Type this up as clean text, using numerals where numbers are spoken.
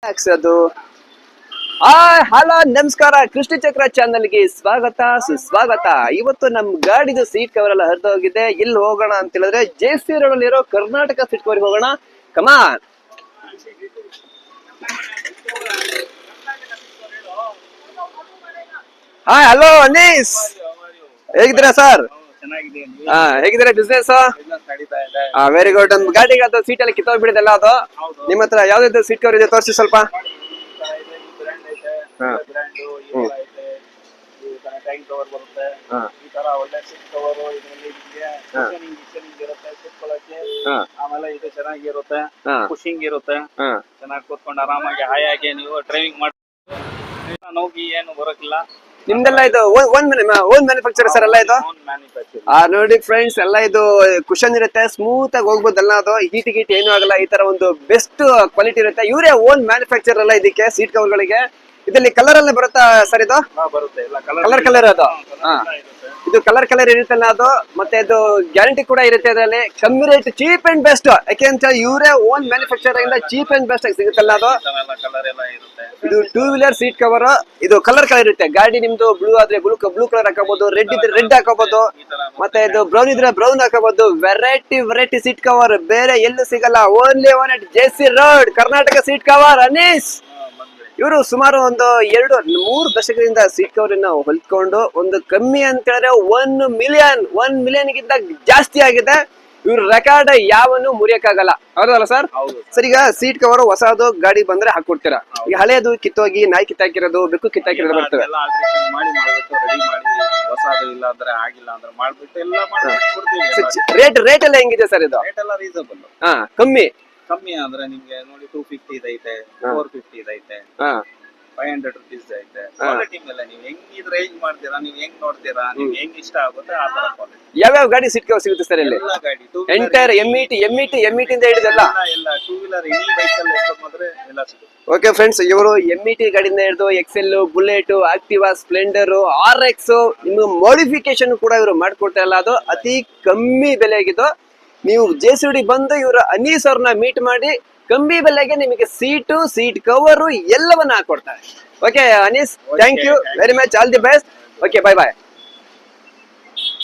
ಹಾಕ್ಸೋದು. ಹಲೋ ನಮಸ್ಕಾರ, ಕೃಷ್ಣ ಚಕ್ರ ಚಾನಲ್ಗೆ ಸ್ವಾಗತ ಸುಸ್ವಾಗತ. ಇವತ್ತು ನಮ್ ಗಾಡಿದು ಸೀಟ್ ಕವರ್ ಎಲ್ಲ ಹರಿದೋಗಿದೆ. ಎಲ್ಲಿ ಹೋಗೋಣ ಅಂತ ಹೇಳಿದ್ರೆ JC ರೋಡ್ ಅಲ್ಲಿ ಇರೋ ಕರ್ನಾಟಕ ಸೀಟ್ ಕವರ್ಗೆ ಹೋಗೋಣ. ಕಮಾನ್. ಹಲೋ ಅನೀಸ್, ಹೇಗಿದ್ದೀರಾ ಸರ್? ಹೇಗಿದ್ದೀರಾ ಬಿಸ್ನೆಸ್? Very good. ನಮ್ ಗಾಡಿಗೆ ಅದು ಸೀಟ್ ಎಲ್ಲ ಕಿತ್ತೋಗ್ಬಿಡಿದೆಲ್ಲ, ಅದು ನಿಮ್ಮ ಹತ್ರ ಯಾವ್ದು ಸೀಟ್ ಕವರ್ ಇದೆ ತೋರಿಸಿ ಸ್ವಲ್ಪ. ಆಮೇಲೆ ಇದು ಚೆನ್ನಾಗಿರುತ್ತೆ, ಖುಷಿಂಗ್ ಇರುತ್ತೆ, ಚೆನ್ನಾಗಿ ಕೂತ್ಕೊಂಡು ಆರಾಮಾಗಿ ಹಾಯಾಗಿ ನೀವು ಡ್ರೈವಿಂಗ್ ಮಾಡಿ ನೋಗಿ ಏನು ಬರೋಕಿಲ್ಲ. ನಿಮ್ದೆಲ್ಲ ಇದು ಓನ್ ಮ್ಯಾನುಫ್ಯಾಕ್ಚರ್ ಸರ್ ಎಲ್ಲ ಇದು? ನೋಡಿ ಫ್ರೆಂಡ್ಸ್, ಎಲ್ಲ ಇದು ಕುಶನ್ ಇರುತ್ತೆ, ಸ್ಮೂತ್ ಆಗಿ ಹೋಗ್ಬೋದಲ್ಲ, ಅದು ಹೀಟ್ ಗೀಟ್ ಏನು ಆಗಲ್ಲ. ಈ ತರ ಒಂದು ಬೆಸ್ಟ್ ಕ್ವಾಲಿಟಿ ಇರುತ್ತೆ. ಇವರೇ ಓನ್ ಮ್ಯಾನುಫ್ಯಾಕ್ಚರ್ ಎಲ್ಲ ಇದಕ್ಕೆ ಸೀಟ್ ಕವರ್ ಗಳಿಗೆ. ಇದರಲ್ಲಿ ಕಲರ್ ಎಲ್ಲ ಬರುತ್ತಾ ಸರ್? ಇದು ಕಲರ್ ಅದು ಇದು ಕಲರ್ ಇರುತ್ತಲ್ಲ ಅದು. ಮತ್ತೆ ಇದು ಗ್ಯಾರಂಟಿ ಕೂಡ ಇರುತ್ತೆ ಅದರಲ್ಲಿ. ಕಮ್ಮಿ ರೇಟ್, ಚೀಪ್ ಅಂಡ್ ಬೆಸ್ಟ್. ಯಾಕೆಂತ ಇವರೇ ಓನ್ ಮ್ಯಾನುಫ್ಯಾಕ್ಚರ್ ಇಂದ ಚೀಪ್ ಅಂಡ್ ಬೆಸ್ಟ್ ಆಗಿ ಸಿಗುತ್ತಲ್ಲ ಅದು. ಇದು 2 ವೀಲರ್ ಸೀಟ್ ಕವರ್. ಇದು ಕಲರ್ ಇರುತ್ತೆ. ಗಾಡಿ ನಿಮ್ದು ಬ್ಲೂ ಆದ್ರೆ ಬ್ಲೂ ಕಲರ್ ಹಾಕೋಬಹುದು, ರೆಡ್ ಇದ್ರೆ ರೆಡ್ ಹಾಕೋಬಹುದು, ಮತ್ತೆ ಇದು ಬ್ರೌನ್ ಇದ್ರೆ ಬ್ರೌನ್ ಹಾಕೋಬಹುದು. ವೆರೈಟಿ ಸೀಟ್ ಕವರ್ ಬೇರೆ ಎಲ್ಲೂ ಸಿಗಲ್ಲ. Only one at JC road Karnataka seat cover. Anees ಇವರು ಸುಮಾರು ಒಂದು 2-3 ದಶಕದಿಂದ ಸೀಟ್ ಕವರ್ ಹೊಲ್ಕೊಂಡು ಒಂದು ಕಮ್ಮಿ ಅಂತ ಹೇಳಿದ್ರೆ 1 ಮಿಲಿಯನ್ ಗಿಂತ ಜಾಸ್ತಿ ಆಗಿದೆ. ಇವ್ರ ರೆಕಾರ್ಡ್ ಯಾವನು ಮುರಿಯಕ್ಕಾಗಲ್ಲ. ಹೌದಲ್ಲ ಸರ್? ಸರ್, ಈಗ ಸೀಟ್ ಕವರ್ ಹೊಸದು ಗಾಡಿ ಬಂದ್ರೆ ಹಾಕೊಡ್ತೀರಾ. ಈಗ ಹಳೇದು ಕಿತ್ತೋಗಿ ನಾಯಿ ಕಿತ್ತಾಕಿರೋದು, ಬೆಕ್ಕು ಕಿತ್ತಾಕಿರೋದು ಬರ್ತವೆ. ರೇಟ್ ಎಲ್ಲ ಹೆಂಗಿದೆ ಸರ್ ಇದು? ಕಮ್ಮಿ ಅಂದ್ರೆ ನಿಮ್ಗೆ ನೋಡಿ 250 ಇದೈತೆ, 450 ಇದೈತೆ, 500 rupees ಐತೆ. ಕ್ವಾಲಿಟಿ ಮೇಲೆ ನೀವು ಹೆಂಗ್ ರೇಂಜ್ ಮಾಡ್ತೀರಾ, ನೀವು ಹೆಂಗ್ ನೋಡ್ತೀರಾ, ನೀವು ಹೆಂಗ್ ಇಷ್ಟ ಆಗುತ್ತೆ ಆ ತರ ಕ್ವಾಲಿಟಿ. ಯಾವ್ಯಾವ ಗಾಡಿ ಸೀಟ್ ಕವರ್ ಸಿಗುತ್ತೆ ಸರ್ ಇಲ್ಲಿ? ಎಲ್ಲ ಗಾಡಿ ಎಂಟೈರ್ MET ಇಂದ ಹಿಡಿದೆಲ್ಲ ಎಲ್ಲ 2 ವೀಲರ್ ಎನಿ ವೆಹಿಕಲ್ ಮಾತ್ರ ಎಲ್ಲ ಸಿಗುತ್ತೆ. ಓಕೆ ಫ್ರೆಂಡ್ಸ್, ಇವರು MET ಗಾಡಿಯಿಂದ ಹಿಡಿದು XL, bullet, Activa, Splendor, RX ನಿಮ್ಗೆ ಮಾಡಿಫಿಕೇಶನ್ ಕೂಡ ಇವರು ಮಾಡ್ಕೊಡ್ತಾ ಇಲ್ಲ. ಅದು ಅತಿ ಕಮ್ಮಿ ಬೆಲೆಗಿದ್ದು. ನೀವು JCD ಬಂದು ಇವರ ಅನೀಸ್ ಅವ್ರನ್ನ ಮೀಟ್ ಮಾಡಿ ಕಮ್ಮಿ ಬೆಲೆಗೆ ನಿಮಗೆ ಸೀಟ್ ಕವರು ಎಲ್ಲವನ್ನ ಹಾಕೊಡ್ತಾರೆ. Okay Anees, thank you very much, all the best. Okay, by.